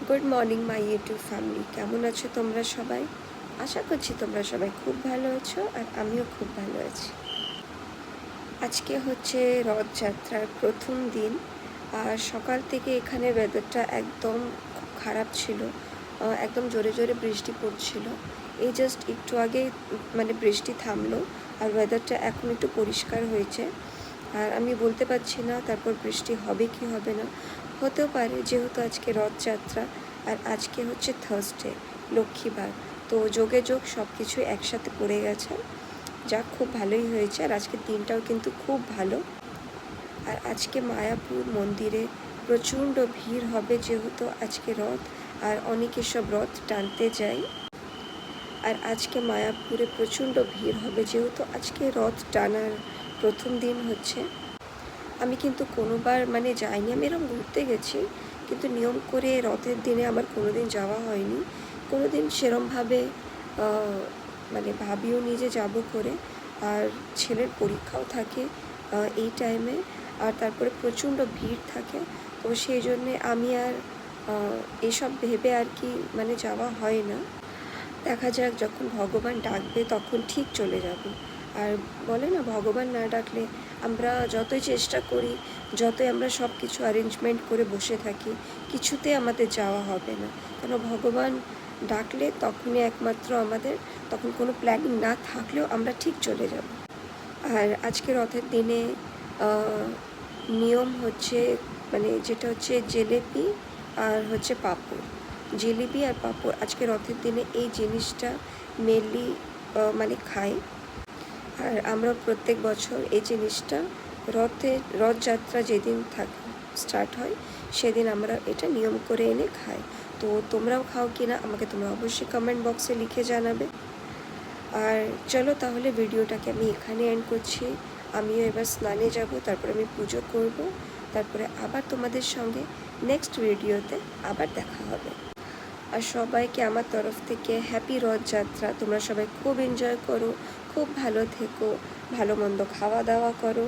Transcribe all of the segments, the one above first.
Good morning my YouTube family, কেমন আছো তোমরা সবাই? আশা করছি তোমরা সবাই খুব ভালো আছো আর আমিও খুব ভালো আছি। আজকে হচ্ছে রথযাত্রার প্রথম দিন আর সকাল থেকে এখানে ওয়েদারটা একদম খুব খারাপ ছিল। একদম জোরে জোরে বৃষ্টি পড়ছিল। এই জাস্ট একটু আগে মানে বৃষ্টি থামলো আর ওয়েদারটা এখন একটু পরিষ্কার হয়েছে। আর আমি বলতে পারছি না তারপর বৃষ্টি হবে কি হবে না, হতেও পারে যেহেতু আজকে রথযাত্রা আর আজকে হচ্ছে থার্সডে, লক্ষ্মীবার। তো যোগে যোগ সব কিছু একসাথে পড়ে গেছে। যাক, খুব ভালোই হয়েছে আর আজকের দিনটাও কিন্তু খুব ভালো। আর আজকে মায়াপুর মন্দিরে প্রচণ্ড ভিড় হবে যেহেতু আজকে রথ আর অনেকে সব রথ টানতে যায়। আর আজকে মায়াপুরে প্রচণ্ড ভিড় হবে যেহেতু আজকে রথ টানার প্রথম দিন হচ্ছে। আমি কিন্তু কোনোবার মানে যাইনি, আমি এরকম ঘুরতে গেছি কিন্তু নিয়ম করে রথের দিনে আমার কোনো দিন যাওয়া হয়নি। কোনো দিন সেরমভাবে মানে ভাবিও নি যে যাবো করে। আর ছেলের পরীক্ষাও থাকে এই টাইমে, আর তারপরে প্রচণ্ড ভিড় থাকে। তো সেই জন্যে আমি আর এসব ভেবে আর কি মানে যাওয়া হয় না। দেখা যাক, যখন ভগবান ডাকবে তখন ঠিক চলে যাব। আর বলে না, ভগবান না ডাকলে আমরা যতই চেষ্টা করি, যতই আমরা সব কিছু অ্যারেঞ্জমেন্ট করে বসে থাকি, কিছুতে আমাদের যাওয়া হবে না। কেন, ভগবান ডাকলে তখনই একমাত্র আমাদের, তখন কোনো প্ল্যানিং না থাকলেও আমরা ঠিক চলে যাব। আর আজকে রথের দিনে নিয়ম হচ্ছে মানে যেটা হচ্ছে জিলিপি আর হচ্ছে পাঁপড়। জিলিপি আর পাঁপড় আজকে রথের দিনে এই জিনিসটা মেনলি মানে খাই। আর আমরা প্রত্যেক বছর এই জিনিসটা রথযাত্রা যেদিন স্টার্ট হয় সেদিন আমরা এটা নিয়ম করে এনে খাই। তো তোমরাও খাও কি না আমাকে তোমরা অবশ্যই কমেন্ট বক্সে লিখে জানাবে। আর চলো তাহলে ভিডিওটাকে আমি এখানে এন্ড করছি। আমিও এবার স্নানে যাব, তারপরে আমি পুজো করব, তারপরে আবার তোমাদের সঙ্গে নেক্সট ভিডিওতে আবার দেখা হবে। আর সবাইকে আমার তরফ থেকে হ্যাপি রথযাত্রা। তোমরা সবাই খুব এনজয় করো, খুব ভালো থেকো, ভালো মন্দ খাওয়া দাওয়া করো।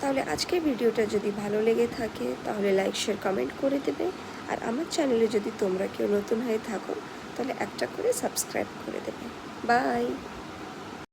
তাহলে আজকের ভিডিওটা যদি ভালো লেগে থাকে তাহলে লাইক শেয়ার কমেন্ট করে দেবে। আর আমার চ্যানেলে যদি তোমরা কেউ নতুন হয়ে থাকো তাহলে একটা করে সাবস্ক্রাইব করে দেবে। বাই।